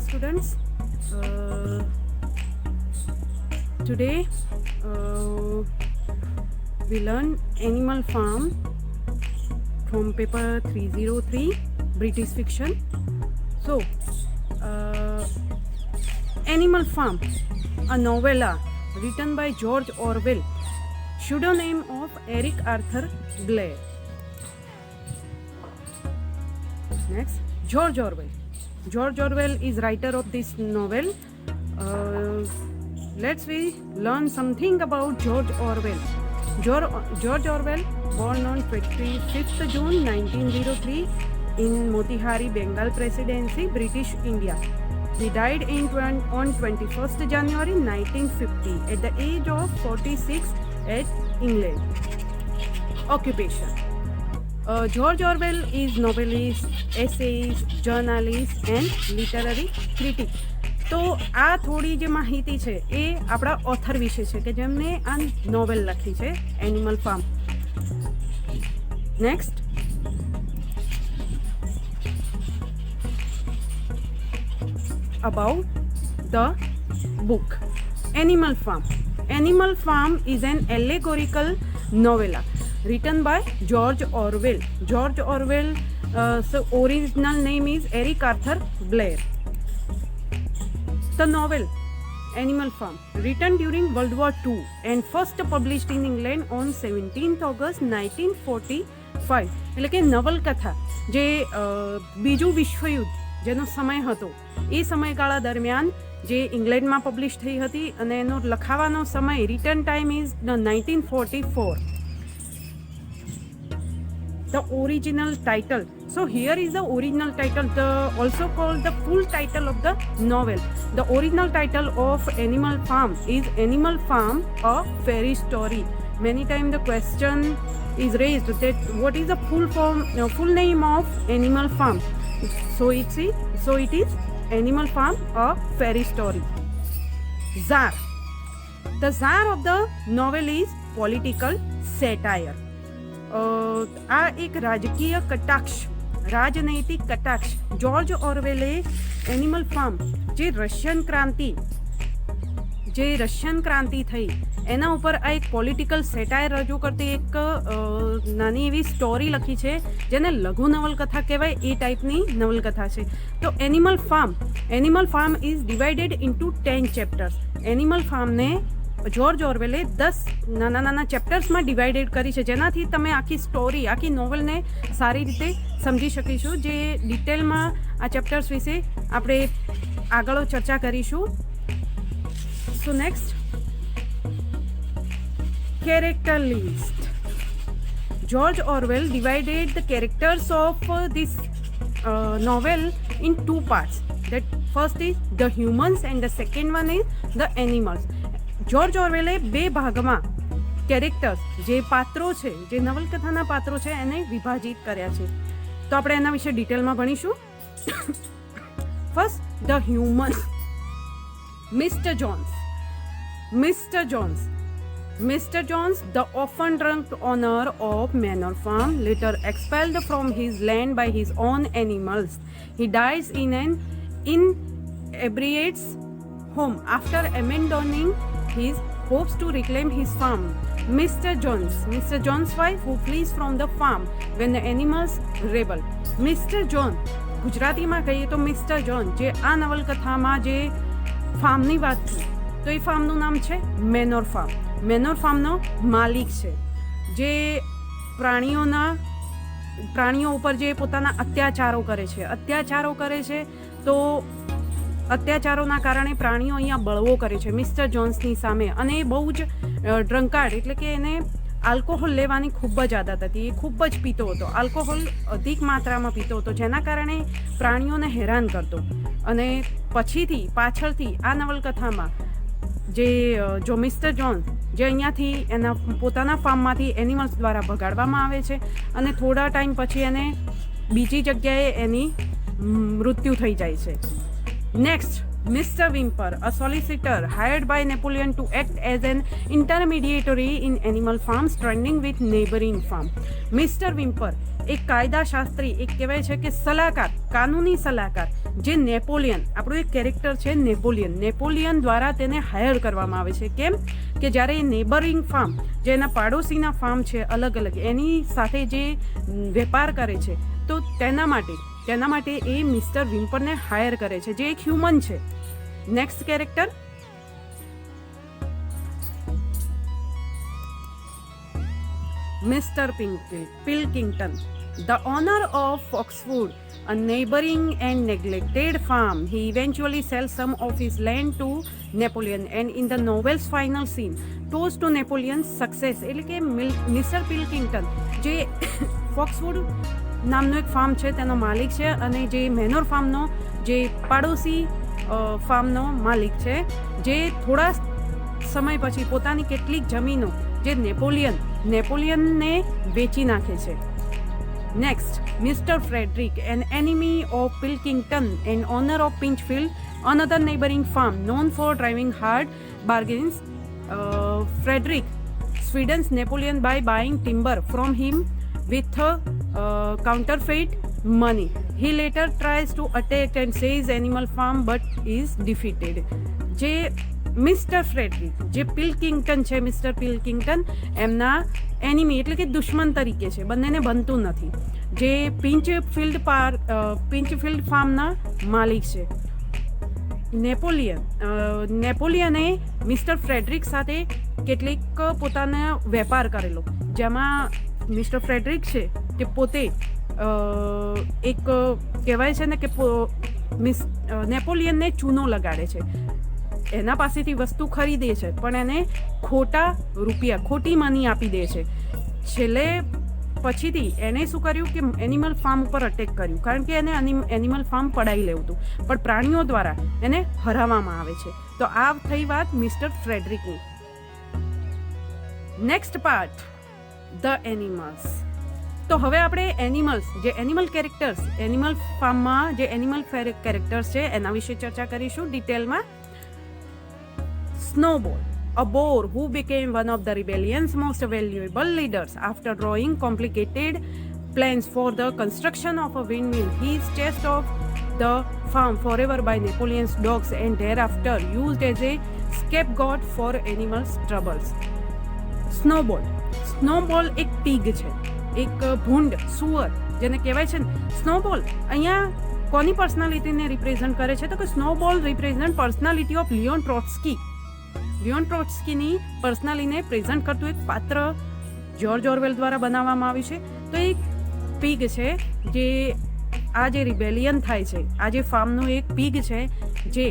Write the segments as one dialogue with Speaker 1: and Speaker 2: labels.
Speaker 1: students. Today we learn Animal Farm from paper 303 British fiction. So Animal Farm, a novella written by George Orwell, pseudonym of Eric Arthur Blair. Next, George Orwell. George Orwell is writer of this novel. Let's we learn something about George Orwell. George Orwell, born on 25th June 1903 in Motihari, Bengal Presidency, British India. He died on 21st January 1950 at the age of 46 at England. Occupation. George Orwell is novelist, essayist, journalist and literary critic. તો આ થોડી જે માહિતી છે એ આપણા author વિશે છે કે જેમને આ નોવેલ લખી છે animal farm. Next, about the book Animal Farm. Animal Farm is an allegorical novella written by George Orwell. George Orwell's original name is Eric Arthur Blair. The novel Animal Farm, written during World War II and first published in England on 17th August 1945. એટલે કે નવલકથા જે બીજું વિશ્વયુદ્ધ જેનો સમય હતો એ સમયગાળા દરમિયાન જે ઇંગ્લેન્ડમાં પબ્લિશ થઈ હતી અને એનો લખાવાનો સમય return time is 1944. The original title. So here is the original title, also called the full title of the novel. The original title of Animal Farm is Animal Farm, a fairy story. Many times the question is raised that what is the full name of Animal Farm. So it is Animal Farm, a fairy story. Tsar. The tsar of the novel is political satire. આ એક રાજકીય કટાક્ષ, રાજનૈતિક કટાક્ષ. George ઓરવેલે animal farm જે Russian ક્રાંતિ થઈ એના ઉપર આ એક પોલિટિકલ સેટાયર રજૂ કરતી એક નાની એવી સ્ટોરી લખી છે જેને લઘુ નવલકથા કહેવાય એ ટાઈપની નવલકથા છે. તો Animal Farm is divided into 10 chapters. Animal ફાર્મને જોર્જ ઓરવેલે 10 નાના ચેપ્ટર્સમાં ડિવાઇડેડ કરી છે જેનાથી તમે આખી સ્ટોરી, આખી નોવેલને સારી રીતે સમજી શકીશું. જે ડિટેલમાં આ ચેપ્ટર્સ વિશે આપણે આગળ ચર્ચા કરીશું. So next, character list. George Orwell divided the characters of this novel in two parts. That first is the humans and the second one is the animals. George ઓરવેલે બે ભાગમાં કેરેક્ટર્સ, જે પાત્રો છે, જે નવલકથાના પાત્રો છે એને વિભાજિત કર્યા છે. તો આપણે એના વિશે ડિટેલમાં ભણીશું. First, the humans. Mister Jones, the often drunk owner of Manor Farm, later expelled from his land by his own animals. He dies in an inebriate's home after abandoning his hopes to reclaim his farm. Mr. John's wife who flees from the farm when the animals rebel. Mr. John, ગુજરાતીમાં કહીએ તો mister John, જે આ નવલકથામાં જે ફાર્મની વાત થઈ તો એ ફાર્મનું નામ છે મેનોર ફાર્મ. મેનોર ફાર્મનો માલિક છે જે પ્રાણીઓ ઉપર જે પોતાના અત્યાચારો કરે છે તો અત્યાચારોના કારણે પ્રાણીઓ અહીંયા બળવો કરે છે મિસ્ટર જોન્સની સામે. અને એ બહુ જ ડ્રંકાર્ડ, એટલે કે એને આલ્કોહોલ લેવાની ખૂબ જ આદત હતી. એ ખૂબ જ પીતો હતો, આલ્કોહોલ અધિક માત્રામાં પીતો હતો, જેના કારણે પ્રાણીઓને હેરાન કરતો. અને પાછળથી આ નવલકથામાં જો મિસ્ટર જોન્સ જે અહીંયાથી એના પોતાના ફાર્મમાંથી એનિમલ્સ દ્વારા ભગાડવામાં આવે છે અને થોડા ટાઈમ પછી એને બીજી જગ્યાએ એની મૃત્યુ થઈ જાય છે. Next, Mr. Whymper, a solicitor hired by Napoleon to act as an intermediary in animal farms trending with neighboring farm. Mr. Whymper એક કાયદાશાસ્ત્રી, એક કહેવાય છે કે સલાહકાર, કાનૂની સલાહકાર, જે નેપોલિયન, આપણું એક કેરેક્ટર છે નેપોલિયન દ્વારા તેને હાયર કરવામાં આવે છે. કેમ કે જ્યારે એ નેબરિંગ ફાર્મ, જે એના પાડોશીના ફાર્મ છે અલગ અલગ, એની સાથે જે વેપાર કરે છે, તો તેના માટે એ મિસ્ટર વિમ્પરને હાયર કરે છે, જે એક હ્યુમન છે. Next character Mr. Pilkington, the owner of Foxwood, a neighboring and neglected farm. He eventually sells some of his land to Napoleon, and in the novel's final scene, toast to Napoleon's success. એટલે કે mister પિલ્કિંગ્ટન જે ફોક્સવુડ નામનો એક farm છે તેનો માલિક છે, અને જે મેનોર ફાર્મનો જે પાડોશી ફાર્મનો માલિક છે, જે થોડા સમય પછી પોતાની કેટલીક જમીનો જે નેપોલિયનને વેચી નાખે છે. Next, mister Frederick, an enemy of Pilkington and owner of Pinchfield, another neighboring farm known for driving hard bargains. Frederick Sweden's Napoleon by buying timber from him with counterfeit money. He later tries to attack and seize animal farm but is defeated. જે mister Frederick, જે પિલ્કિંગ્ટન છે, mister પિલ્કિંગ્ટન એમના enemy એટલે કે દુશ્મન તરીકે છે, બંનેને બનતું નથી. જે પિંચફિલ્ડ ફાર્મના માલિક છે. નેપોલિયને મિસ્ટર ફ્રેડરિક સાથે કેટલીક પોતાનો વેપાર કરેલો, જેમાં મિસ્ટર ફ્રેડરિક છે તે પોતે એક કહેવાય છે ને કે નેપોલિયનને ચૂનો લગાડે છે, એના પાસેથી વસ્તુ ખરીદે છે, પણ એને ખોટા રૂપિયા, ખોટી મની આપી દે છે. છેલ્લે પછીથી એને શું કર્યું કે એનિમલ ફાર્મ ઉપર અટેક કર્યું, કારણ કે એને એનિમલ ફાર્મ પડાવી લેવું હતું, પણ પ્રાણીઓ દ્વારા એને હરાવવામાં આવે છે. તો આ થઈ વાત મિસ્ટર ફ્રેડરિકની. Next part, the animals. તો હવે આપણે એનિમલ્સ, જે એનિમલ કેરેક્ટર્સ, એનિમલ ફાર્મમાં જે એનિમલ કેરેક્ટર્સ છે એના વિશે ચર્ચા કરીશું ડિટેલમાં. Snowball, a boar who became one of the rebellion's most valuable leaders. After drawing complicated plans for the construction of a windmill, he is chased off the farm forever by Napoleon's dogs and thereafter used as a scapegoat for animals' troubles. Snowball એક pig છે, એક ભૂંડ સુઅર જેને કહેવાય છે. Snowball અહીંયા કોની પર્સનાલિટીને represent કરે છે? તો કે Snowball represent personality of Leon ટ્રોટ્સ્કીની પર્સનાલિટીને પ્રેઝન્ટ કરતું એક પાત્ર જ્યોર્જ ઓરવેલ દ્વારા બનાવવામાં આવ્યું છે. તો એક પીગ છે, જે આ જે રિબેલિયન થાય છે, આ જે ફાર્મનું એક પીગ છે, જે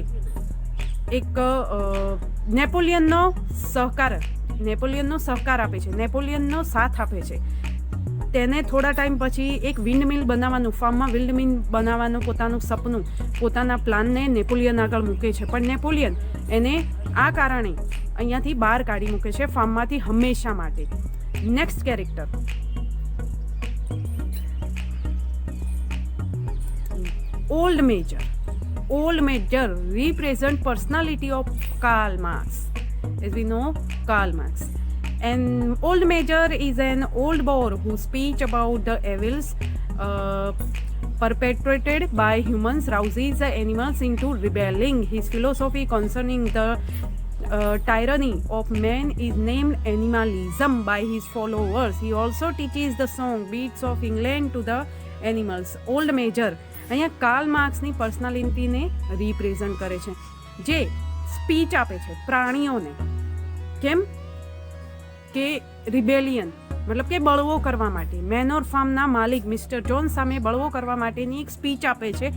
Speaker 1: એક નેપોલિયનનો સહકાર આપે છે, નેપોલિયનનો સાથ આપે છે. તેને થોડા ટાઈમ પછી એક વિન્ડમિલ બનાવવાનું, ફાર્મમાં વિન્ડમિલ બનાવવાનું પોતાનું સપનું, પોતાના પ્લાનને નેપોલિયન આગળ મૂકે છે, પણ નેપોલિયન એને આ કારણે અહીંયાથી બહાર કાઢી મૂકે છે ફાર્મમાંથી હંમેશા માટે. Next character, old major represent personality of Karl Marx. As we know, Karl Marx. An old major is an old boar who speaks about the evils perpetrated by humans, rouses the animals into rebelling. His philosophy concerning the tyranny of man is named animalism by his followers. He also teaches the song Beats of England to the animals. Old major અહીંયા Karl માર્ક્સની પર્સનાલિટીને represent કરે છે, જે speech આપે છે પ્રાણીઓને. કેમ કે rebellion મતલબ કે બળવો કરવા માટે, મેનોર ફાર્મના માલિક મિસ્ટર જોન સામે બળવો કરવા માટેની એક સ્પીચ આપે છે.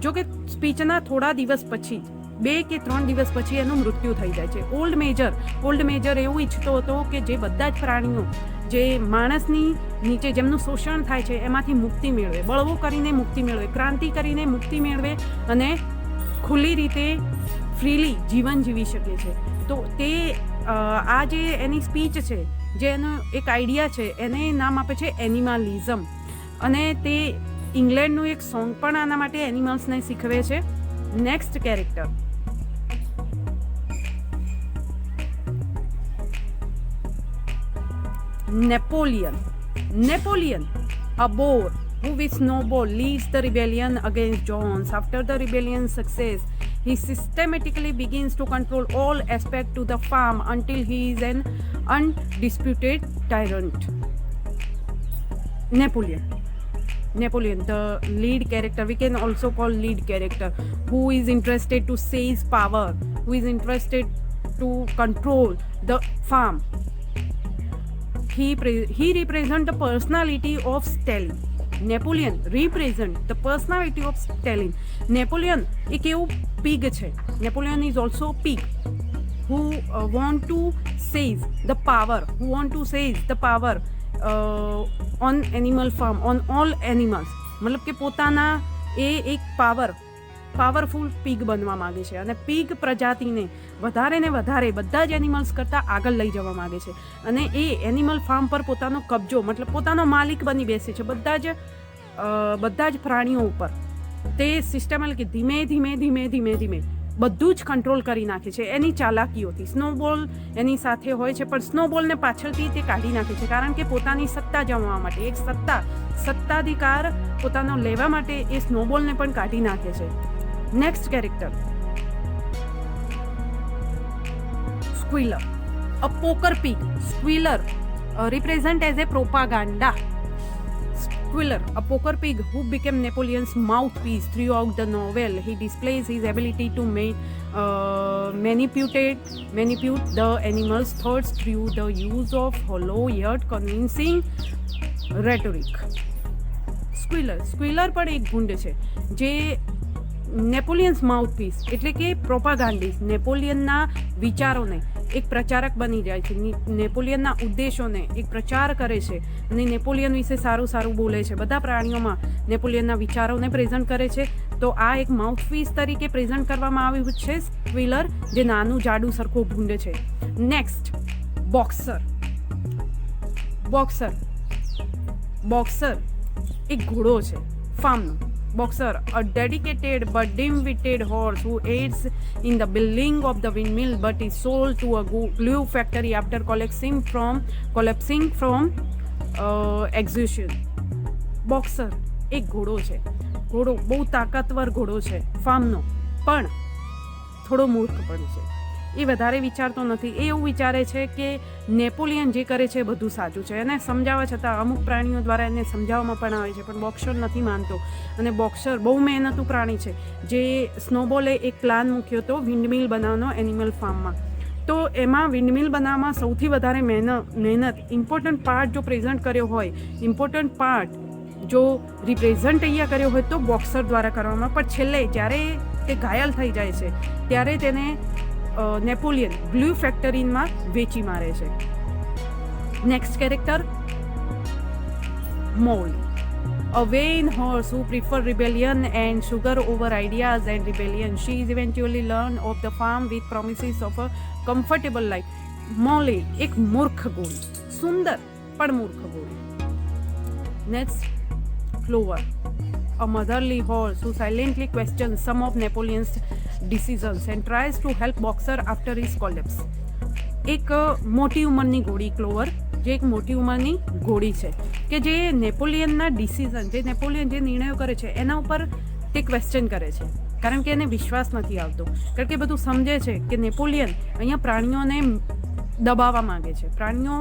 Speaker 1: જો કે સ્પીચના થોડા દિવસ પછી, 2 કે 3 દિવસ પછી એનું મૃત્યુ થઈ જાય છે. ઓલ્ડ મેજર એવું ઈચ્છતો હતો કે જે બધા જ પ્રાણીઓ જે માણસની નીચે જેમનું શોષણ થાય છે એમાંથી મુક્તિ મેળવે, બળવો કરીને મુક્તિ મેળવે, ક્રાંતિ કરીને મુક્તિ મેળવે અને ખુલ્લી રીતે ફ્રીલી જીવન જીવી શકે છે. તો તે આ જે એની સ્પીચ છે, જે એનો એક આઈડિયા છે, એને નામ આપે છે એનિમલિઝમ. અને તે ઇંગ્લેન્ડનું એક સોંગ પણ આના માટે એનિમલ્સને શીખવે છે. Next character, Napoleon. Napoleon, a boar who with snowball leads the rebellion against Jones. After the rebellion's success, he systematically begins to control all aspects to the farm until he is an undisputed tyrant. Napoleon. Napoleon, the lead character, we can also call lead character, who is interested to seize power, who is interested to control the farm. He represents the personality of Stalin. Napoleon represent the personality of Stalin. Napoleon એક એવું pig છે. Napoleon is also a pig who want to seize the power, who want to seize the power on animal farm, on all animals. મતલબ કે પોતાના એ એક powerful pig બનવા માગે છે અને પીગ પ્રજાતિને વધારે ને વધારે બધા જ એનિમલ્સ કરતાં આગળ લઈ જવા માગે છે અને એ એનિમલ ફાર્મ પર પોતાનો કબજો મતલબ પોતાનો માલિક બની બેસે છે બધા જ પ્રાણીઓ ઉપર. તે સિસ્ટમેટિક ધીમે ધીમે ધીમે ધીમે ધીમે બધું જ કંટ્રોલ કરી નાખે છે એની ચાલાકીઓથી. સ્નોબોલ એની સાથે હોય છે પણ સ્નોબોલને પાછળથી તે કાઢી નાખે છે કારણ કે પોતાની સત્તા જમવા માટે એક સત્તાધિકાર પોતાનો લેવા માટે એ સ્નોબોલને પણ કાઢી નાખે છે. Next character Squealer, a poker pig. Squealer represent as a propaganda. Squealer, a poker pig who became Napoleon's mouthpiece throughout the novel. He displays his ability to manipulate the animal's thoughts through the use of hollow yet convincing rhetoric. Squealer પણ એક ગુંડ છે જે નેપોલિયન્સ માઉથપીસ એટલે કે પ્રોપાગાન્ડિસ્ટ, નેપોલિયનના વિચારોને એક પ્રચારક બની જાય છે, નેપોલિયનના ઉદ્દેશોને એક પ્રચાર કરે છે અને નેપોલિયન વિશે સારું સારું બોલે છે. બધા પ્રાણીઓમાં નેપોલિયનના વિચારોને પ્રેઝન્ટ કરે છે. તો આ એક માઉથપીસ તરીકે પ્રેઝન્ટ કરવામાં આવ્યું છે સ્ક્વિલર, જે નાનું જાડું સરખું ભૂંડ છે. નેક્સ્ટ બોક્સર એક ઘોડો છે ફાર્મનો. Boxer, a dedicated but dim-witted horse who aids in the building of the windmill but is sold to a glue factory after collapsing from exhaustion. Boxer એક ઘોડો છે. ઘોડો બહુ તાકાતવર ઘોડો છે ફાર્મનો, પણ થોડો મૂર્ખ પણ છે. એ વધારે વિચારતો નથી. એ એવું વિચારે છે કે નેપોલિયન જે કરે છે એ બધું સાચું છે. એને સમજાવવા છતાં અમુક પ્રાણીઓ દ્વારા એને સમજાવવામાં પણ આવે છે પણ બોક્સર નથી માનતો. અને બોક્સર બહુ મહેનતુ પ્રાણી છે. જે સ્નોબોલે એક પ્લાન મૂક્યો હતો વિન્ડમિલ બનાવવાનો એનિમલ ફાર્મમાં. તો એમાં વિન્ડમિલ બનાવવામાં સૌથી વધારે મહેનત ઇમ્પોર્ટન્ટ પાર્ટ જો પ્રેઝન્ટ કર્યો હોય, ઇમ્પોર્ટન્ટ પાર્ટ જો રિપ્રેઝન્ટ અહીંયા કર્યો હોય તો બોક્સર દ્વારા કરવામાં. પણ છેલ્લે જ્યારે તે ઘાયલ થઈ જાય છે ત્યારે તેને નેપોલિયન ગ્લુ ફેક્ટરીમાં વેચી મારે છે. Next character mall, a vain horse who prefer rebellion and sugar over ideas and rebellion. She is eventually learned of the farm with promises of a comfortable life. મોલી એક મૂર્ખ ઘોડી, સુંદર પણ મૂર્ખ ઘોડી. Next Clover, a motherly horse who silently questions some of Napoleon's decisions and tries to help Boxer after his collapse. એક મોટી ઉંમરની ઘોડી ક્લોવર, જે એક મોટી ઉંમરની ઘોડી છે કે જે નેપોલિયનના ડિસિઝન, જે નેપોલિયન જે નિર્ણયો કરે છે એના ઉપર તે ક્વેશ્ચન કરે છે કારણ કે એને વિશ્વાસ નથી આવતો. કારણ કે બધું સમજે છે કે નેપોલિયન અહીંયા પ્રાણીઓને દબાવવા માંગે છે. પ્રાણીઓ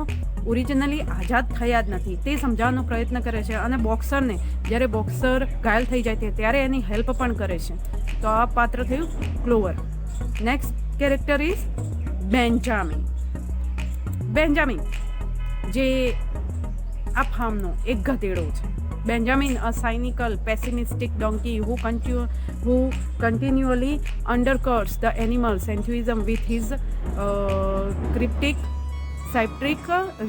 Speaker 1: ઓરિજિનલી આઝાદ થયા જ નથી તે સમજાવવાનો પ્રયત્ન કરે છે અને બોક્સરને જ્યારે બોક્સર ઘાયલ થઈ જાય ત્યારે એની હેલ્પ પણ કરે છે. તો આ પાત્ર થયું Clover. Next character is Benjamin, જે આ ફાર્મનો એક ગધેડો છે. Benjamin, a cynical, pessimistic donkey who continually undercuts the animals' enthusiasm with his cryptic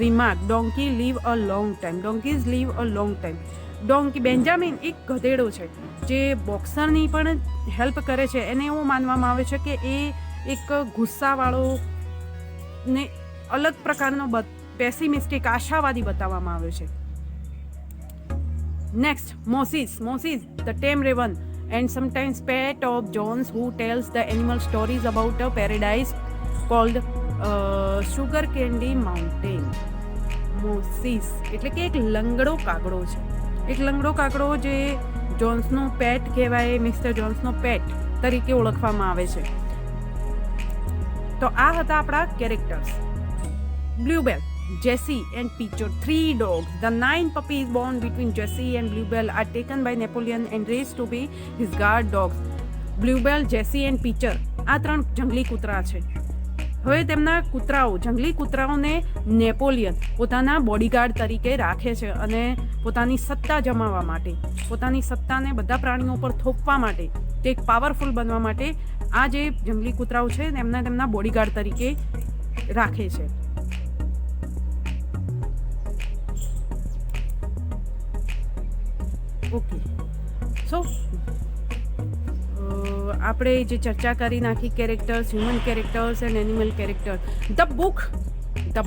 Speaker 1: remark, donkeys live a long time. Donkey Benjamin એક ગધેડો છે જે બોક્સરની પણ હેલ્પ કરે છે. એને એવું માનવામાં આવે છે કે એ એક ગુસ્સાવાળો ને અલગ પ્રકારનો પેસિમિસ્ટિક આશાવાદી બતાવવામાં આવ્યો છે. Next Moses, the tame raven and sometimes pet of Jones, who tells the animal stories about a paradise called Sugar Candy Mountain. મોસીસ એટલે કે એક લંગડો કાગડો છે. એક લંગડો કાગડો જે જોન્સનો પેટ કહેવાય, મિસ્ટર જોન્સનો પેટ તરીકે ઓળખવામાં આવે છે. તો આ હતા આપણા characters. બ્લુબેલ, Jessie and Peter, 3 dogs. The 9 puppies born between Jessie and Bluebell are taken by Napoleon and raised to be his guard dogs. Bluebell, Jessie and Peter આ 3 જંગલી કૂતરા છે. હવે તેમના જંગલી કૂતરાઓને નેપોલિયન પોતાના બોડીગાર્ડ તરીકે રાખે છે અને પોતાની સત્તા જમાવવા માટે, પોતાની સત્તાને બધા પ્રાણીઓ પર થોપવા માટે, તે એક પાવરફુલ બનવા માટે આ જે જંગલી કૂતરાઓ છે એમને તેમના બોડીગાર્ડ તરીકે રાખે છે. ઓકે, સો આપણે જે ચર્ચા કરી નાખી characters, human characters and animal character. The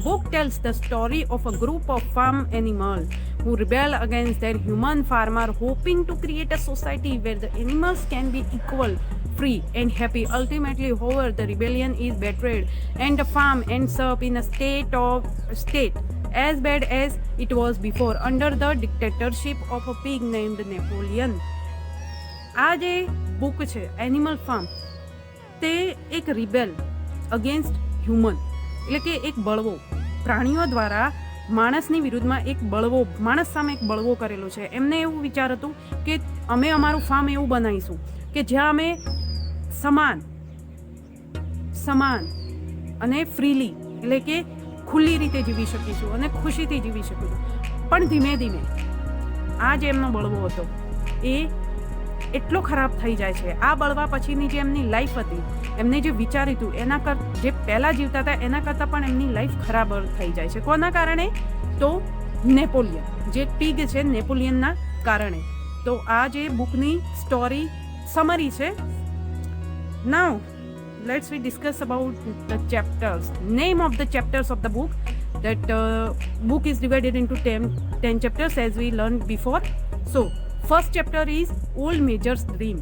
Speaker 1: book tells the story of a group of farm animals who rebel against their human farmer, hoping to create a society where the animals can be equal, free and happy. Ultimately, however, the rebellion is betrayed and the farm ends up in a state as bad as it was before, under the dictatorship of a pig named Napoleon. આ જે book છે animal farm, તે એક rebel against human એટલે કે એક બળવો, પ્રાણીઓ દ્વારા માણસની વિરુદ્ધમાં એક બળવો, માણસ સામે એક બળવો કરેલો છે. એમને એવું વિચાર હતું કે અમે અમારું ફાર્મ એવું બનાવીશું કે જ્યાં અમે સમાન અને ફ્રીલી એટલે કે ખુલ્લી રીતે જીવી શકીશું અને ખુશીથી જીવી શકીશું. પણ ધીમે ધીમે આ જે એમનો બળવો હતો એ એટલો ખરાબ થઈ જાય છે. આ બળવા પછીની જે એમની લાઈફ હતી, એમને જે વિચાર્યું હતું એના જે પહેલાં જીવતા હતા એના કરતાં પણ એમની લાઈફ ખરાબ થઈ જાય છે. કોના કારણે? તો નેપોલિયન, જે પીગ છે નેપોલિયનના કારણે. તો આ જે બુકની સ્ટોરી સમરી છે. નાઉ let's we discuss about the chapters. Name of the chapters of the book. That book is divided into 10 chapters as we learned before. So first chapter is Old Major's Dream.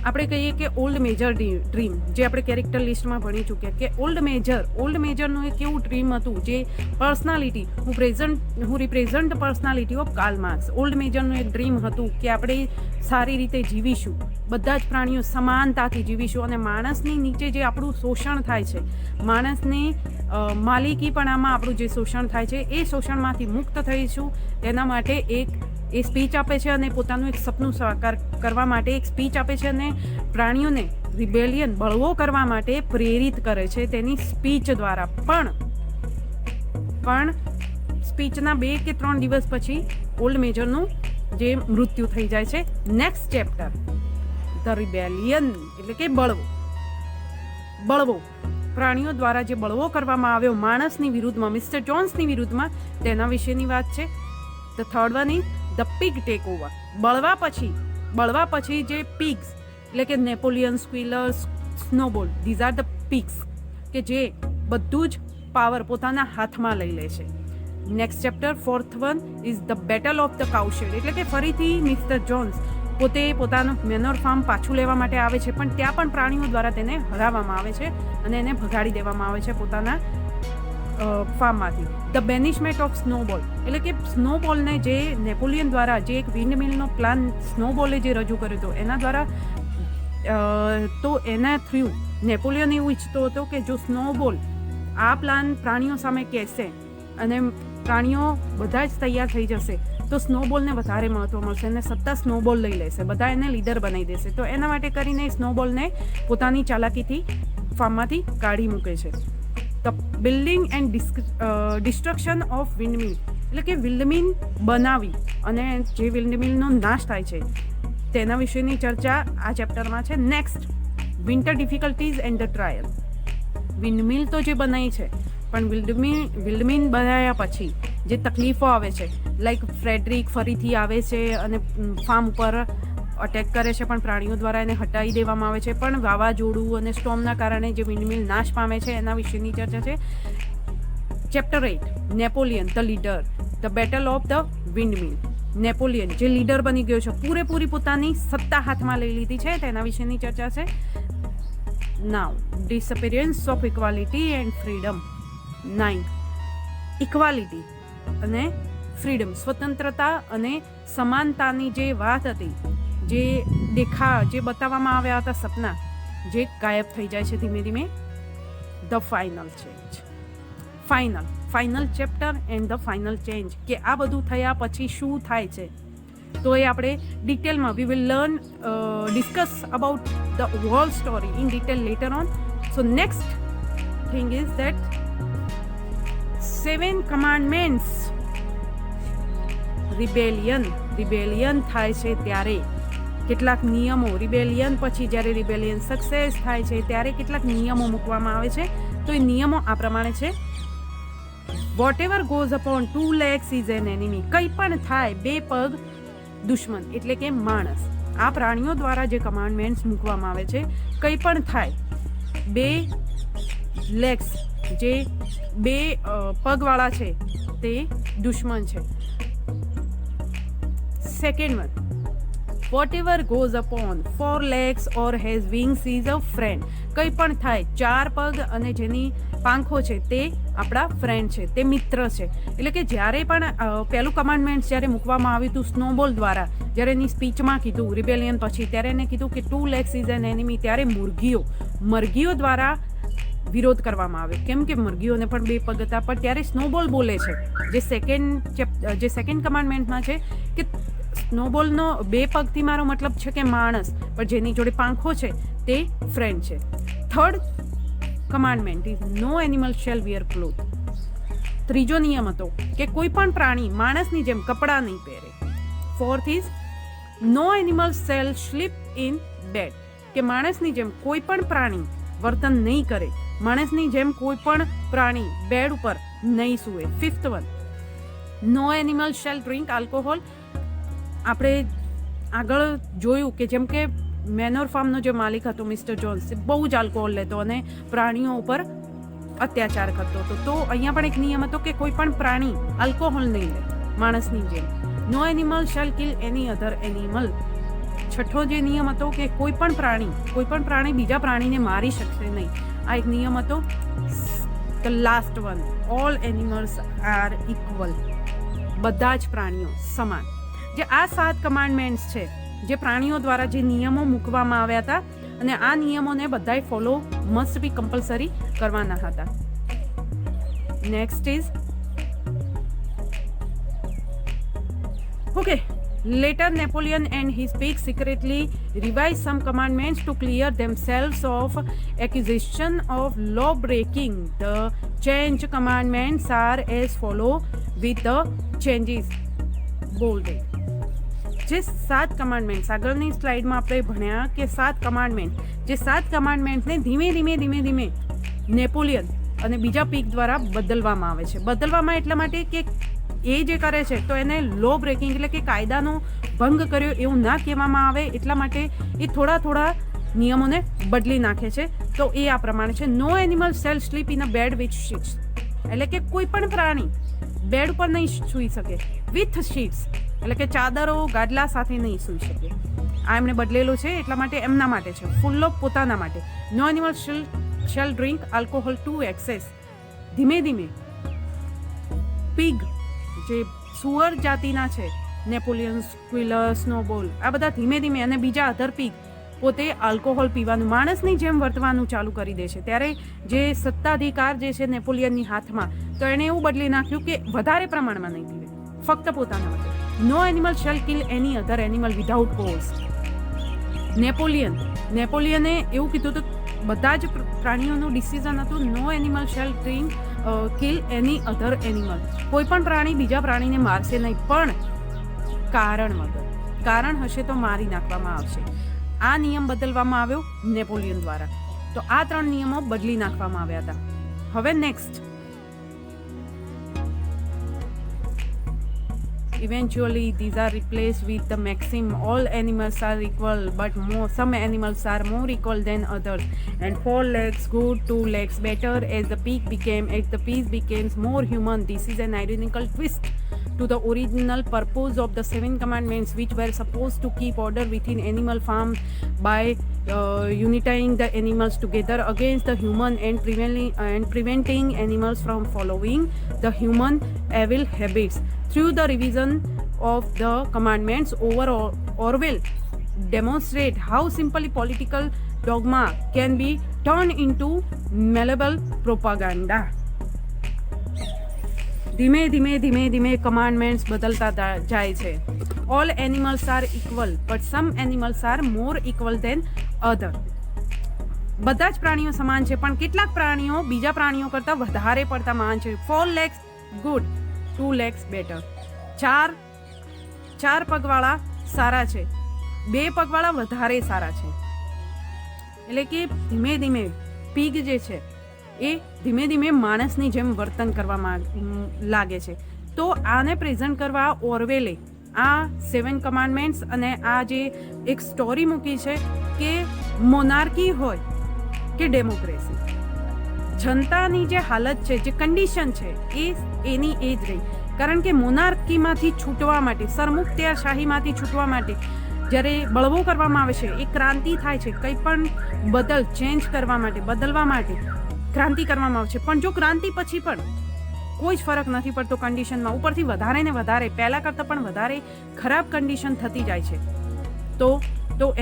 Speaker 1: આપણે કહીએ કે old major dream, જે આપણે character લિસ્ટમાં ભણી ચૂક્યા કે old મેજરનું એક એવું ડ્રીમ હતું જે પર્સનાલિટી, હું represent personality of Karl Marx. Old મેજરનું એક ડ્રીમ હતું કે આપણે સારી રીતે જીવીશું, બધા જ પ્રાણીઓ સમાનતાથી જીવીશું અને માણસની નીચે જે આપણું શોષણ થાય છે, માણસની માલિકીપણામાં આપણું જે શોષણ થાય છે એ શોષણમાંથી મુક્ત થઈશું. તેના માટે એ સ્પીચ આપે છે અને પોતાનું એક સપનું સાકાર કરવા માટે એક સ્પીચ આપે છે અને પ્રાણીઓને રિબેલિયન બળવો કરવા માટે પ્રેરિત કરે છે તેની સ્પીચ દ્વારા. પણ સ્પીચના 2 કે 3 દિવસ પછી ઓલ્ડ મેજરનું જે મૃત્યુ થઈ જાય છે. નેક્સ્ટ ચેપ્ટર ધ રિબેલિયન એટલે કે બળવો, પ્રાણીઓ દ્વારા જે બળવો કરવામાં આવ્યો માણસની વિરુદ્ધમાં, મિસ્ટર જોન્સની વિરુદ્ધમાં, તેના વિશેની વાત છે. The third one is the pig take over. બળવા પછી જે પિગ્સ એટલે કે Napoleon, Squealer, Snowball, these are the pigs કે જે બધું જ પાવર પોતાના હાથમાં લઈ લે છે. Next chapter fourth one is the battle of the cowshed એટલે કે ફરીથી મિસ્ટર જોન્સ પોતે પોતાનું મેનોર ફાર્મ પાછું લેવા માટે આવે છે, પણ ત્યાં પણ પ્રાણીઓ દ્વારા તેને હરાવવામાં આવે છે અને એને ભગાડી દેવામાં આવે છે પોતાના ફાર્મમાંથી. ધ બેનિશમેન્ટ ઓફ સ્નોબોલ એટલે કે સ્નોબોલને જે નેપોલિયન દ્વારા જે એક વિન્ડમિલનો પ્લાન સ્નોબોલે જે રજૂ કર્યો હતો એના દ્વારા, તો એના થ્રુ નેપોલિયન એવું ઈચ્છતો હતો કે જો સ્નોબોલ આ પ્લાન પ્રાણીઓ સામે કહેશે અને પ્રાણીઓ બધા જ તૈયાર થઈ જશે તો સ્નોબોલને વધારે મહત્વ મળશે અને સત્તા સ્નોબોલ લઈ લેશે, બધા એને લીડર બનાવી દેશે. તો એના માટે કરીને સ્નોબોલને પોતાની ચાલાકીથી ફાર્મમાંથી કાઢી મૂકે છે. The building and destruction of windmill એટલે કે વિન્ડમિલ બનાવી અને જે વિન્ડમિલનો નાશ થાય છે તેના વિશેની ચર્ચા આ ચેપ્ટરમાં છે. Next winter difficulties and the trial. Windmill તો જે બનાવી છે પણ વિન્ડમિલ બનાવ્યા પછી જે તકલીફો આવે છે, લાઈક ફ્રેડરિક ફરીથી આવે છે અને ફાર્મ ઉપર અટેક કરે છે પણ પ્રાણીઓ દ્વારા એને હટાવી દેવામાં આવે છે. પણ વાવાઝોડું અને સ્ટોર્મના કારણે જે વિન્ડમિલ નાશ પામે છે એના વિશેની ચર્ચા છે. Chapter 8 Napoleon the leader, the battle of the windmill. Napoleon જે લીડર બની ગયો છે, પૂરેપૂરી પોતાની સત્તા હાથમાં લઈ લીધી છે, તેના વિશેની ચર્ચા છે. Now disappearance of equality and freedom. 9 equality અને ફ્રીડમ, સ્વતંત્રતા અને સમાનતાની જે વાત હતી, જે બતાવવામાં આવ્યા હતા સપના, જે ગાયબ થઈ જાય છે ધીમે ધીમે. The final change, final chapter and the final change, કે આ બધું થયા પછી શું થાય છે, તો એ આપણે ડિટેલમાં we will learn discuss about the whole story in detail later on. So next thing is that 7 commandments. Rebellion થાય છે ત્યારે કેટલાક નિયમો, રિબેલિયન પછી જ્યારે રિબેલિયન સક્સેસ થાય છે ત્યારે કેટલાક નિયમો મૂકવામાં આવે છે. તો એ નિયમો આ પ્રમાણે છે. What goes upon 2 legs is an enemy. કંઈ પણ થાય, 2 પગ દુશ્મન એટલે કે માણસ. આ પ્રાણીઓ દ્વારા જે કમાન્ડમેન્ટ્સ મૂકવામાં આવે છે, કંઈ પણ થાય, 2 લેગ્સ જે 2 પગવાળા છે તે દુશ્મન છે. Second one, what goes upon 4 legs or has wings is a friend. કંઈ પણ થાય, 4 પગ અને જેની પાંખો છે તે આપણા ફ્રેન્ડ છે, તે મિત્ર છે. એટલે કે જ્યારે પણ પહેલું કમાન્ડમેન્ટ જ્યારે મૂકવામાં આવ્યું હતું સ્નોબોલ દ્વારા, જ્યારે એની સ્પીચમાં કીધું રિબેલિયન પછી, ત્યારે એને કીધું કે 2 legs ઇઝ એન એનિમી, ત્યારે મરઘીઓ દ્વારા વિરોધ કરવામાં આવ્યો. કેમ કે મરઘીઓને પણ 2 પગ હતા. પણ ત્યારે સ્નોબોલ બોલે છે, જે સેકન્ડ કમાન્ડમેન્ટમાં છે, કે સ્નોબોલનો 2 પગથી મારો મતલબ છે કે માણસ, પણ જેની જોડે પાંખો છે તે ફ્રેન્ડ છે. Third commandment is no animal shall wear cloth. ત્રીજો નિયમ હતો કે કોઈ પણ પ્રાણી માણસની જેમ કપડાં નહીં પહેરે. Fourth is no animal shall sleep in bed, કે માણસની જેમ કોઈ પણ પ્રાણી વર્તન નહીં કરે, માણસની જેમ કોઈ પણ પ્રાણી બેડ ઉપર નહીં સૂવે. ફિફ્થ વન, નો એનિમલ શેલ ડ્રિંક આલ્કોહોલ. આપણે આગળ જોયું કે જેમ કે મેનોર ફાર્મનો જે માલિક હતો મિસ્ટર જોન્સ, બહુ જ આલ્કોહોલ લેતો અને પ્રાણીઓ ઉપર અત્યાચાર કરતો હતો. તો અહીંયા પણ એક નિયમ હતો કે કોઈ પણ પ્રાણી આલ્કોહોલ નહીં લે માણસની જેમ. નો એનિમલ શેલ કિલ એની અધર એનિમલ. છઠ્ઠો જે નિયમ હતો કે કોઈ પણ પ્રાણી બીજા પ્રાણીને મારી શકશે નહીં. આ એક નિયમ હતો. The last one, all animals are equal. બધા જ પ્રાણીઓ સમાન. જે આ 7 કમાન્ડમેન્ટ્સ છે, જે પ્રાણીઓ દ્વારા જે નિયમો મૂકવામાં આવ્યા હતા, અને આ નિયમોને બધાય ફોલો મસ્ટ બી કમ્પલસરી કરવાના હતા. Next is okay. Later, Napoleon and his pigs secretly revised some commandments to clear themselves of accusation of law breaking. The change commandments are as follow with the changes bolded. જે 7 commandments આગળની સ્લાઇડમાં આપણે ભણ્યા કે 7 commandment, જે 7 કમાન્ડમેન્ટ્સને ધીમે ધીમે Napoleon અને બીજા પીક દ્વારા બદલવામાં આવે છે. બદલવામાં એટલા માટે કે એ જે કરે છે તો એને લો બ્રેકિંગ એટલે કે કાયદાનો ભંગ કર્યો એવું ના કહેવામાં આવે, એટલા માટે એ થોડા નિયમોને બદલી નાખે છે. તો એ આ પ્રમાણે છે. No animal shall sleep in a bed with sheets, એટલે કે કોઈ પણ પ્રાણી બેડ ઉપર નહીં સૂઈ શકે. વિથ શીટ્સ એટલે કે ચાદરો ગાદલા સાથે નહીં સૂઈ શકે. આ એમણે બદલેલો છે, એટલા માટે એમના માટે છે, ફૂલ ઓફ પોતાના માટે. No animal shall drink alcohol to excess. ધીમે પીગ જે સુઅર જાતિના છે, નેપોલિયન, સ્ક્વિલર, સ્નોબોલ, આ બધા ધીમે અને બીજા અધર પીગ પોતે આલ્કોહોલ પીવાનું, માણસની જેમ વર્તવાનું ચાલુ કરી દે છે. ત્યારે જે સત્તાધિકાર જે છે નેપોલિયનની હાથમાં, તો એણે એવું બદલી નાખ્યું કે વધારે પ્રમાણમાં નહીં પીવે, ફક્ત પોતાના માટે. નો એનિમલ શેલ કિલ એની અધર એનિમલ વિધાઉટ કોઝ. નેપોલિયને એવું કીધું હતું, બધા જ પ્રાણીઓનું ડિસિઝન હતું, નો એનિમલ શેલ ડ્રિંક કિલ એની અધર એનિમલ. કોઈ પણ પ્રાણી બીજા પ્રાણીને મારશે નહીં, પણ કારણ વગર. કારણ હશે તો મારી નાખવામાં આવશે. આ નિયમ બદલવામાં આવ્યો નેપોલિયન દ્વારા. તો આ 3 નિયમો બદલી નાખવામાં આવ્યા હતા. હવે next, eventually these are replaced with the maxim all animals are equal but some animals are more equal than others, and 4 legs good, 2 legs better. As the piece becomes more human, this is an identical twist to the original purpose of the 7 commandments, which were supposed to keep order within animal farm by unifying the animals together against the human and preventing animals from following the human evil habits. Through the revision of the commandments, Orwell demonstrate how simply political dogma can be turned into malleable propaganda. ધીમે ધીમે ધીમે ધીમે commandments બદલતા જાય છે. All animals are equal but some animals are more equal than other. બધા જ પ્રાણીઓ સમાન છે પણ કેટલાક પ્રાણીઓ બીજા પ્રાણીઓ કરતાં વધારે પડતા મહાન છે. 4 legs ગુડ, 2 legs બેટર. ચાર પગવાળા સારા છે, 2 પગવાળા વધારે સારા છે. એટલે કે ધીમે ધીમે પીગ જે છે એ ધીમે ધીમે માણસની જેમ વર્તન કરવા લાગે છે. તો આને પ્રેઝન્ટ કરવા ઓરવેલે આ 7 કમાન્ડમેન્ટ્સ અને આ જે એક સ્ટોરી મૂકી છે કે મોનાર્કી હોય કે ડેમોક્રેસી, જનતાની જે હાલત છે, જે કન્ડિશન છે એની એ જ રહી. કારણ કે મોનાર્કીમાંથી છૂટવા માટે, સરમુખત્યારશાહીમાંથી છૂટવા માટે જ્યારે બળવો કરવામાં આવે છે, એ ક્રાંતિ થાય છે. કંઈ પણ ચેન્જ કરવા માટે, બદલવા માટે ક્રાંતિ કરવામાં આવે છે. પણ જો ક્રાંતિ પછી પણ કોઈ જ ફરક નથી પડતો કન્ડિશનમાં, ઉપરથી વધારે ને વધારે પહેલાં કરતાં પણ વધારે ખરાબ કન્ડિશન થતી જાય છે, તો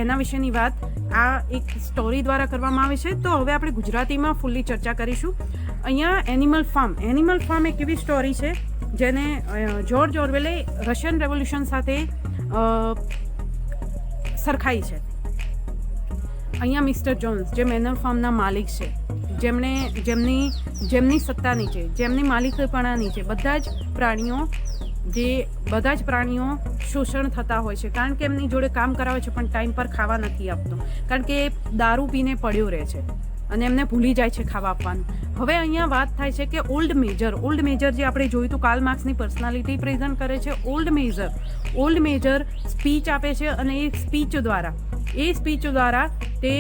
Speaker 1: એના વિશેની વાત આ એક સ્ટોરી દ્વારા કરવામાં આવે છે. તો હવે આપણે ગુજરાતીમાં ફૂલ્લી ચર્ચા કરીશું. અહીંયા એનિમલ ફાર્મ એક એવી સ્ટોરી છે જેને જ્યોર્જ ઓરવેલે રશિયન રેવોલ્યુશન સાથે સરખાઈ છે. અહીંયા મિસ્ટર જોન્સ જે મેનર ફાર્મના માલિક છે, જેમની સત્તા નીચે, જેમની માલિકપણા નીચે બધા જ પ્રાણીઓ શોષણ થતા હોય છે. કારણ કે એમની જોડે કામ કરાવે છે પણ ટાઈમ પર ખાવા નથી આપતો, કારણ કે દારૂ પીને પડ્યો રહે છે અને એમને ભૂલી જાય છે ખાવા આપવાનું. હવે અહીંયા વાત થાય છે કે ઓલ્ડ મેજર જે આપણે જોયું હતું, કાર્લ માર્ક્સની પર્સનાલિટી પ્રેઝન્ટ કરે છે. ઓલ્ડ મેજર સ્પીચ આપે છે અને એ સ્પીચ દ્વારા તે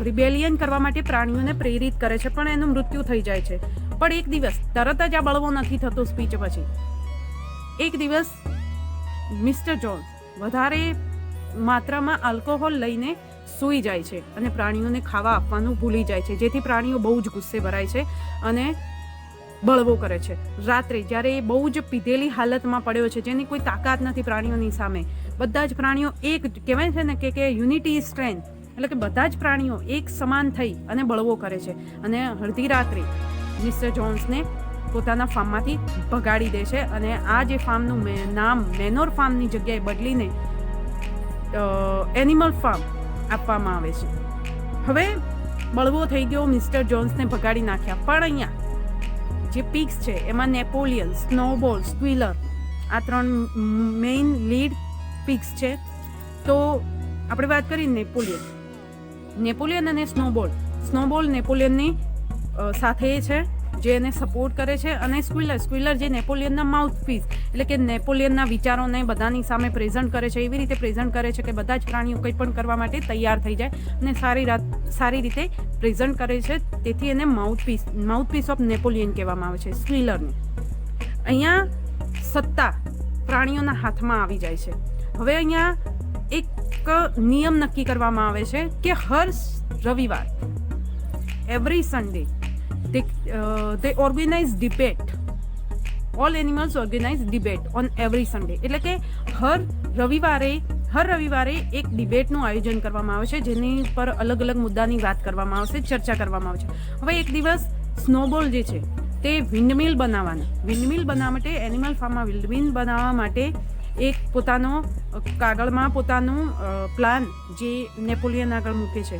Speaker 1: રિબેલિયન કરવા માટે પ્રાણીઓને પ્રેરિત કરે છે, પણ એનું મૃત્યુ થઈ જાય છે. પણ એક દિવસ તરત જ આ બળવો નથી થતો. સ્પીચ પછી એક દિવસ મિસ્ટર જોન્સ વધારે માત્રામાં આલ્કોહોલ લઈને સૂઈ જાય છે અને પ્રાણીઓને ખાવા આપવાનું ભૂલી જાય છે, જેથી પ્રાણીઓ બહુ જ ગુસ્સે ભરાય છે અને બળવો કરે છે. રાત્રે જ્યારે એ બહુ જ પીધેલી હાલતમાં પડ્યો છે, જેની કોઈ તાકાત નથી પ્રાણીઓની સામે, બધા જ પ્રાણીઓ એક કહેવાય છે ને કે યુનિટી ઇઝ સ્ટ્રેન્થ, એટલે કે બધા જ પ્રાણીઓ એક સમાન થઈ અને બળવો કરે છે. અને અડધી રાત્રે મિસ્ટર જોન્સને પોતાના ફાર્મમાંથી ભગાડી દે છે અને આ જે ફાર્મનું નામ મેનોર ફાર્મની જગ્યાએ બદલીને એનિમલ ફાર્મ આપવામાં આવે છે. હવે બળવો થઈ ગયો, મિસ્ટર જોન્સને ભગાડી નાખ્યા. પણ અહીંયા જે પિગ્સ છે એમાં નેપોલિયન, સ્નોબોલ, સ્ક્વિલર આ 3 મેઇન લીડ પિગ્સ છે. તો આપણે વાત કરી નેપોલિયન અને સ્નોબોલ નેપોલિયનની સાથે છે, જે એને સપોર્ટ કરે છે, અને સ્ક્વિલર જે નેપોલિયનના માઉથપીસ, એટલે કે નેપોલિયનના વિચારોને બધાની સામે પ્રેઝન્ટ કરે છે. એવી રીતે પ્રેઝન્ટ કરે છે કે બધા જ પ્રાણીઓ કંઈ પણ કરવા માટે તૈયાર થઈ જાય અને સારી રીતે પ્રેઝન્ટ કરે છે. તેથી એને માઉથપીસ ઓફ નેપોલિયન કહેવામાં આવે છે, સ્ક્વિલરને. અહીંયા સત્તા પ્રાણીઓના હાથમાં આવી જાય છે. હવે અહીંયા એક નિયમ નક્કી કરવામાં આવે છે કે હર રવિવાર, every Sunday they organize debate. All animals organize debate on every Sunday. એટલે કે હર રવિવારે એક ડિબેટનું આયોજન કરવામાં આવે છે, જેની પર અલગ અલગ મુદ્દાની વાત કરવામાં આવશે, ચર્ચા કરવામાં આવે છે. હવે એક દિવસ સ્નોબોલ જે છે તે વિન્ડમિલ બનાવવા માટે એનિમલ ફાર્મમાં વિન્ડમિલ બનાવવા માટે એક કાગળમાં પોતાનું પ્લાન જે નેપોલિયન આગળ મૂકે છે.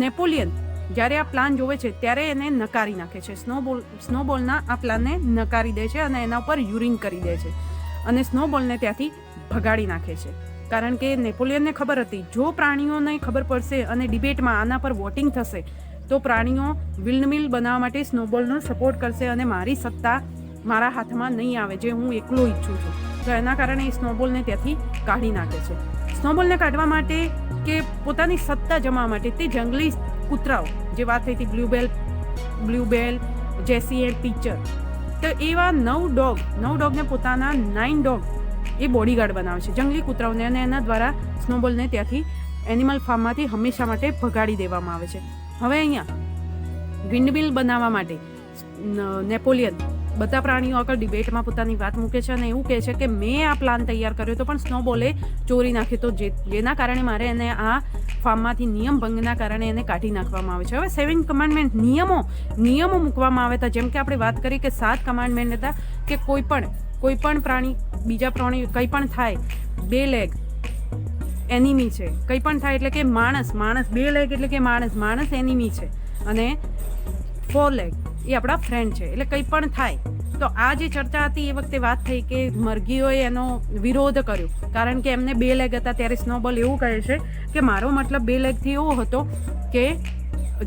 Speaker 1: નેપોલિયન જ્યારે આ પ્લાન જોવે છે ત્યારે એને નકારી નાખે છે. સ્નોબોલના આ પ્લાનને નકારી દે છે અને એના ઉપર યુરિન કરી દે છે અને સ્નોબોલને ત્યાંથી ભગાડી નાખે છે. કારણ કે નેપોલિયનને ખબર હતી, જો પ્રાણીઓને ખબર પડશે અને ડિબેટમાં આના પર વોટિંગ થશે તો પ્રાણીઓ વિન્ડમિલ બનાવવા માટે સ્નોબોલનો સપોર્ટ કરશે અને મારી સત્તા મારા હાથમાં નહીં આવે, જે હું એકલો ઈચ્છું છું. તો એના કારણે એ સ્નોબોલને ત્યાંથી કાઢી નાખે છે. સ્નોબોલને કાઢવા માટે કે પોતાની સત્તા જમાવવા માટે તે જંગલી કૂતરાઓ, જે વાત થઈ હતી બ્લુબેલ, જેસી એન્ડ પીચર, તો એવા 9 ડોગને પોતાના 9 ડોગ એ બોડીગાર્ડ બનાવે છે, જંગલી કૂતરાઓને, અને એના દ્વારા સ્નોબોલને ત્યાંથી એનિમલ ફાર્મમાંથી હંમેશા માટે ભગાડી દેવામાં આવે છે. હવે અહીંયા વિન્ડમિલ બનાવવા માટે નેપોલિયન બધા પ્રાણીઓ આગળ ડિબેટમાં પોતાની વાત મૂકે છે અને એવું કહે છે કે મેં આ પ્લાન તૈયાર કર્યો તો પણ સ્નોબોલે ચોરી નાખ્યો તો જેના કારણે મારે એને આ ફાર્મમાંથી નિયમ ભંગના કારણે એને કાઢી નાખવામાં આવે છે. હવે 7 કમાન્ડમેન્ટ નિયમો મૂકવામાં આવે હતા. જેમ કે આપણે વાત કરી કે 7 કમાન્ડમેન્ટ હતા કે કોઈ પણ પ્રાણી બીજા પ્રાણી કંઈ પણ થાય, 2 લેગ એનિમી છે, કંઈ પણ થાય એટલે કે માણસ 2 લેગ એટલે કે માણસ એનિમી છે અને 4 લેગ એ આપણા ફ્રેન્ડ છે. એટલે કંઈ પણ થાય તો આ જે ચર્ચા હતી એ વખતે વાત થઈ કે મરઘીઓએ એનો વિરોધ કર્યો કારણ કે એમને 2 લેગ હતા. ત્યારે સ્નોબોલ એવું કહે છે કે મારો મતલબ 2 લેગથી એવો હતો કે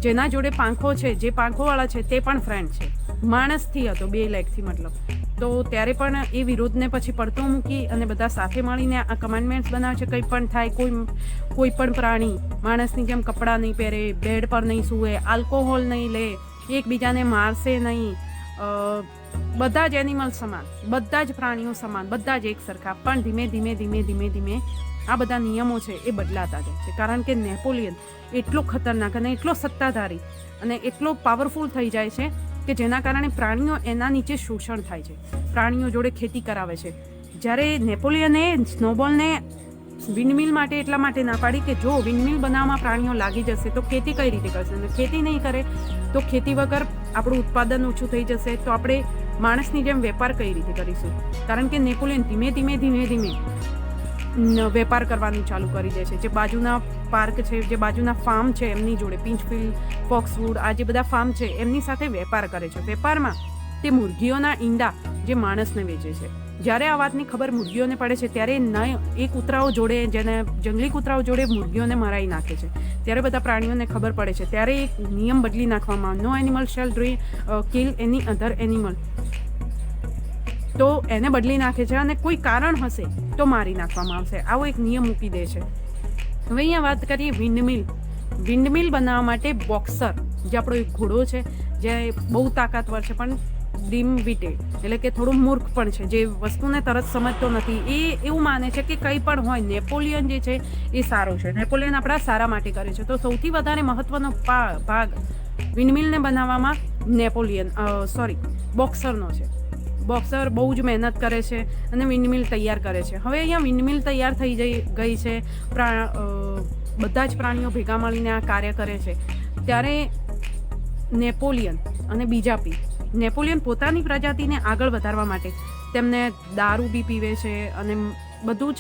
Speaker 1: જેના જોડે પાંખો છે, જે પાંખોવાળા છે તે પણ ફ્રેન્ડ છે, માણસથી હતો 2 લેગથી મતલબ. તો ત્યારે પણ એ વિરોધને પછી પડતો મૂકી અને બધા સાથે મળીને આ કમાન્ડમેન્ટ્સ બનાવે છે. કંઈ પણ થાય, કોઈ પણ પ્રાણી માણસની જેમ કપડાં નહીં પહેરે, બેડ પર નહીં સૂવે, આલ્કોહોલ નહીં લે, એકબીજાને મારશે નહીં, બધા જ એનિમલ સમાન, બધા જ પ્રાણીઓ સમાન, બધા જ એક સરખા. પણ ધીમે આ બધા નિયમો છે એ બદલાતા જાય છે કારણ કે નેપોલિયન એટલો ખતરનાક અને એટલો સત્તાધારી અને એટલો પાવરફુલ થઈ જાય છે કે જેના કારણે પ્રાણીઓ એના નીચે શોષણ થાય છે, પ્રાણીઓ જોડે ખેતી કરાવે છે. જ્યારે નેપોલિયને સ્નોબોલને વિન્ડમિલ માટે એટલા માટે ના પાડી કે જો વિન્ડમિલ બનાવવામાં પ્રાણીઓ લાગી જશે તો ખેતી કઈ રીતે કરશે, અને ખેતી નહીં કરે તો ખેતી વગર આપણું ઉત્પાદન ઓછું થઈ જશે, તો આપણે માણસની જેમ વેપાર કઈ રીતે કરીશું. કારણ કે નેપોલિયન ધીમે વેપાર કરવાનું ચાલુ કરી દે છે. જે બાજુના પાર્ક છે, જે બાજુના ફાર્મ છે એમની જોડે, પિંચફિલ્ડ, ફોક્સવુડ, આ જે બધા ફાર્મ છે એમની સાથે વેપાર કરે છે. વેપારમાં તે મુરગીઓના ઈંડા જે માણસને વેચે છે. જ્યારે આ વાતની ખબર મુરગીઓને પડે છે ત્યારે એ કૂતરાઓ જોડે, જેને જંગલી કૂતરાઓ જોડે મુરગીઓને મરાઈ નાખે છે. ત્યારે બધા પ્રાણીઓને ખબર પડે છે. ત્યારે એક નિયમ બદલી નાખવામાં, નો એનિમલ શેલ કિલ એની અધર એનિમલ, તો એને બદલી નાખે છે અને કોઈ કારણ હશે તો મારી નાખવામાં આવશે. આવો એક નિયમ મૂકી દે છે. હવે અહીંયા વાત કરીએ વિન્ડમિલ બનાવવા માટે બોક્સર, જે આપણો એક ઘોડો છે જે બહુ તાકાતવર છે પણ ડીમ વિટેડ એટલે કે થોડું મૂર્ખ પણ છે, જે વસ્તુને તરત સમજતો નથી. એ એવું માને છે કે કંઈ પણ હોય નેપોલિયન જે છે એ સારો છે, નેપોલિયન આપણા સારા માટે કરે છે. તો સૌથી વધારે મહત્વનો ભાગ વિન્ડમિલને બનાવવામાં બોક્સરનો છે. બોક્સર બહુ જ મહેનત કરે છે અને વિન્ડમિલ તૈયાર કરે છે. હવે અહીંયા વિન્ડમિલ તૈયાર થઈ ગઈ છે, બધા જ પ્રાણીઓ ભેગા મળીને આ કાર્ય કરે છે. ત્યારે નેપોલિયન અને બીજા નેપોલિયન પોતાની પ્રજાતિને આગળ વધારવા માટે તેમને દારૂ બી પીવે છે અને બધું જ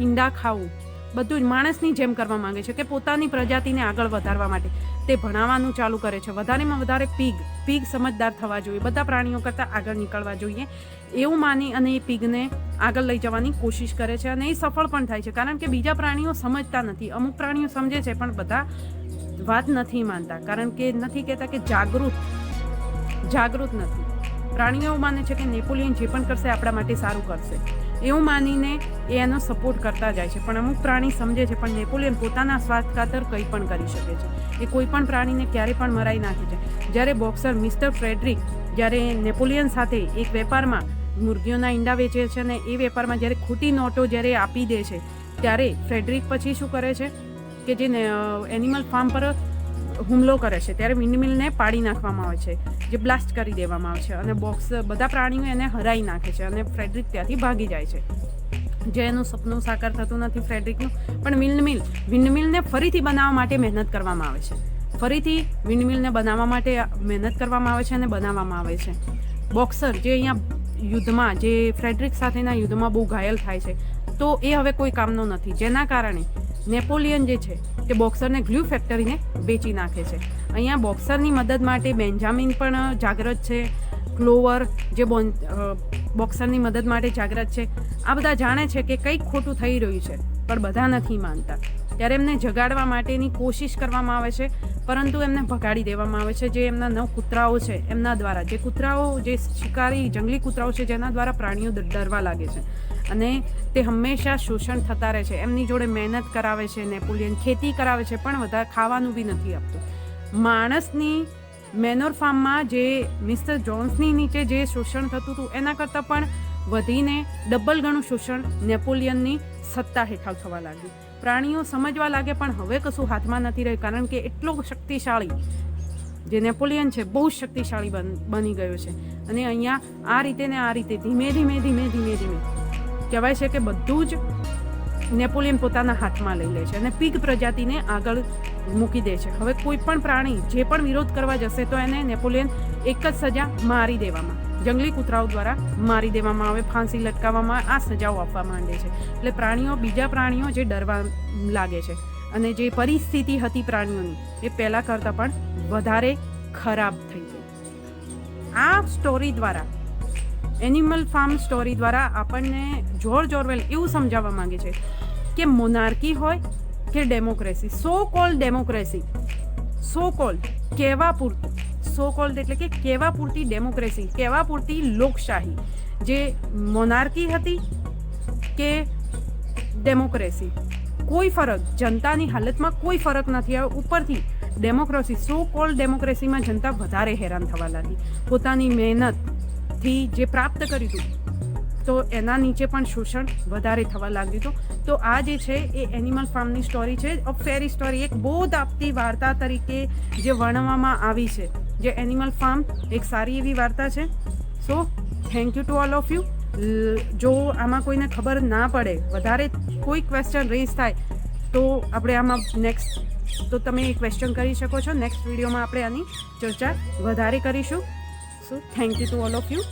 Speaker 1: ઈંડા ખાવું, બધું જ માણસની જેમ કરવા માંગે છે કે પોતાની પ્રજાતિને આગળ વધારવા માટે તે ભણાવવાનું ચાલુ કરે છે. વધારેમાં વધારે પીગ સમજદાર થવા જોઈએ, બધા પ્રાણીઓ કરતાં આગળ નીકળવા જોઈએ એવું માની અને એ પીગને આગળ લઈ જવાની કોશિશ કરે છે અને એ સફળ પણ થાય છે. કારણ કે બીજા પ્રાણીઓ સમજતા નથી. અમુક પ્રાણીઓ સમજે છે પણ બધા વાત નથી માનતા, કારણ કે નથી કહેતા કે જાગૃત નથી. પ્રાણીઓ એવું માને છે કે નેપોલિયન જે પણ કરશે આપણા માટે સારું કરશે, એવું માનીને એ એનો સપોર્ટ કરતા જાય છે. પણ અમુક પ્રાણી સમજે છે પણ નેપોલિયન પોતાના સ્વાર્થ ખાતર કંઈ પણ કરી શકે છે. એ કોઈ પણ પ્રાણીને ક્યારે પણ મરાઈ નાખે છે. જ્યારે બોક્સર મિસ્ટર ફ્રેડરિક જ્યારે નેપોલિયન સાથે એક વેપારમાં મુરગીઓના ઈંડા વેચે છે અને એ વેપારમાં જ્યારે ખોટી નોટો જ્યારે આપી દે છે, ત્યારે ફ્રેડરિક પછી શું કરે છે કે જે એનિમલ ફાર્મ પર હુમલો કરે છે, ત્યારે વિન્ડમિલને પાડી નાખવામાં આવે છે, જે બ્લાસ્ટ કરી દેવામાં આવે છે અને બધા પ્રાણીઓ એને હરાઈ નાખે છે અને ફ્રેડરિક ત્યાંથી ભાગી જાય છે. જે એનું સપનું સાકાર થતું નથી ફ્રેડરિકનું. પણ વિન્ડમિલને ફરીથી બનાવવા માટે મહેનત કરવામાં આવે છે. ફરીથી વિન્ડમિલને બનાવવા માટે મહેનત કરવામાં આવે છે અને બનાવવામાં આવે છે. બોક્સર જે અહીંયા યુદ્ધમાં, જે ફ્રેડરિક સાથેના યુદ્ધમાં બહુ ઘાયલ થાય છે, તો એ હવે કોઈ કામનો નથી. જેના કારણે નેપોલિયન જે છે તે બોક્સરને ગ્લુ ફેક્ટરીને વેચી નાખે છે. અહીંયા બોક્સરની મદદ માટે બેન્જામિન પણ જાગૃત છે, ક્લોવર જે બોક્સરની મદદ માટે જાગૃત છે. આ બધા જાણે છે કે કંઈક ખોટું થઈ રહ્યું છે પણ બધા નથી માનતા. ત્યારે એમને જગાડવા માટેની કોશિશ કરવામાં આવે છે, પરંતુ એમને ભગાડી દેવામાં આવે છે. જે એમના 9 કૂતરાઓ છે એમના દ્વારા, જે શિકારી જંગલી કૂતરાઓ છે જેના દ્વારા પ્રાણીઓ ડરવા લાગે છે અને તે હંમેશા શોષણ થતા રહે છે. એમની જોડે મહેનત કરાવે છે નેપોલિયન, ખેતી કરાવે છે પણ વધારે ખાવાનું બી નથી આપતું. માણસની મેનોર ફાર્મમાં જે મિસ્ટર જોન્સની નીચે જે શોષણ થતું હતું એના કરતાં પણ વધીને ડબલ ગણું શોષણ નેપોલિયનની સત્તા હેઠળ થવા લાગ્યું. પ્રાણીઓ સમજવા લાગે પણ હવે કશું હાથમાં નથી રહ્યું, કારણ કે એટલો શક્તિશાળી જે નેપોલિયન છે બહુ શક્તિશાળી બની ગયો છે. અને અહીંયા આ રીતે ને આ રીતે ધીમે ધીમે કહેવાય છે કે બધું જ નેપોલિયન પોતાના હાથમાં લઈ લે છે અને પીગ પ્રજાતિને આગળ મૂકી દે છે. હવે કોઈ પણ પ્રાણી જે પણ વિરોધ કરવા જશે તો એને નેપોલિયન એક જ સજા, મારી દેવામાં, જંગલી કૂતરાઓ દ્વારા મારી દેવામાં આવે, ફાંસી લટકાવવામાં, આ સજાઓ આપવા માંડે છે. એટલે પ્રાણીઓ, બીજા પ્રાણીઓ જે ડરવા લાગે છે અને જે પરિસ્થિતિ હતી પ્રાણીઓની એ પહેલાં કરતાં પણ વધારે ખરાબ થઈ ગઈ. આ સ્ટોરી દ્વારા, એનિમલ ફાર્મ સ્ટોરી દ્વારા આપણને જ્યોર્જ ઓરવેલ એવું સમજાવવા માંગે છે કે મોનાર્કી હોય કે ડેમોક્રેસી, સો કોલ્ડ ડેમોક્રેસી, સો કોલ્ડ કહેવા પૂરતું, સો કોલ્ડ એટલે કે કહેવા પૂરતી ડેમોક્રેસી, કહેવા પૂરતી લોકશાહી, જે મોનાર્કી હતી કે ડેમોક્રેસી, કોઈ ફરક, જનતાની હાલતમાં કોઈ ફરક નથી આવ્યો. ઉપરથી ડેમોક્રેસી, સો કોલ્ડ ડેમોક્રેસીમાં જનતા વધારે હેરાન થવા લાગી. પોતાની મહેનતથી જે પ્રાપ્ત કર્યું હતું તો એના નીચે પણ શોષણ વધારે થવા લાગ્યું હતું. તો આ જે છે એ એનિમલ ફાર્મની સ્ટોરી છે, અ ફેરી સ્ટોરી, એક બોધ આપતી વાર્તા તરીકે જે વર્ણવવામાં આવી છે. જે એનિમલ ફાર્મ એક સારી એવી વાર્તા છે. So thank you to all of you. જો આમાં કોઈને ખબર ના પડે, વધારે કોઈ ક્વેશ્ચન રેઝ થાય તો આપણે આમાં નેક્સ્ટ, તો તમે એ ક્વેશ્ચન કરી શકો છો. નેક્સ્ટ વિડીયોમાં આપણે આની ચર્ચા વધારે કરીશું. So thank you to all of you.